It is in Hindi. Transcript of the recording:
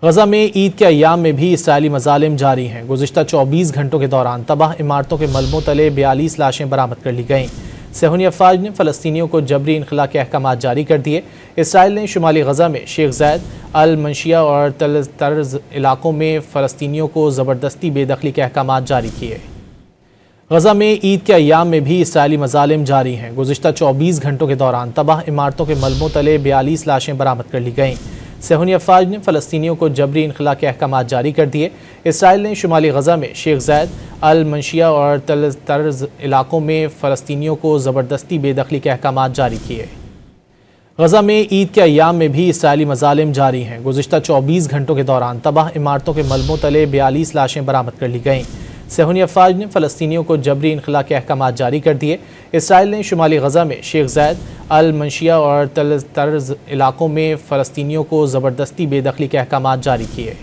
गजा में ईद के अय्याम में भी इसराइली मजालिम जारी हैं। गुज़िश्ता 24 घंटों के दौरान तबाह इमारतों के मलबों तले 42 लाशें बरामद कर ली गईं। सेहूनी अफवाज ने फ़लस्तीनियों को जबरी इनखला के अहकाम जारी कर दिए। इसराइल ने शुमाली गजा में शेख ज़ैद, अल मंशिया और तल तर्ज इलाकों में फ़लस्तीनियों को ज़बरदस्ती बेदखली के अहकाम जारी किए। गजा में ईद के अय्याम में भी इसराइली मजालिम जारी हैं। गुज़िश्ता 24 घंटों के दौरान तबाह इमारतों के मलबों तले 42 लाशें बरामद कर ली गईं। सेहूनी अफवाज ने फ़लस्तीनियों को जबरी इनखला के अहकाम जारी कर दिए। इसराइल ने शुमाली गजा में शेख ज़ैद, अल मंशिया और तल तर्ज इलाकों में फ़लस्तीनियों को ज़बरदस्ती बेदखली के अहकाम जारी किए। गजा में ईद के अय्याम में भी इसराइली मजालिम जारी हैं। गुज़िश्ता 24 घंटों के दौरान तबाह इमारतों के मलबों तले 42 लाशें बरामद कर ली गईं। सेहूनी अफवाज ने फ़लस्तीनियों को जबरी इनखला के अहकाम जारी कर दिए। इसराइल ने शुमाली गजा में शेख ज़ैद, अल मंशिया और तल तर्ज इलाकों में फ़लस्तीनियों को ज़बरदस्ती बेदखली के अहकाम जारी किए।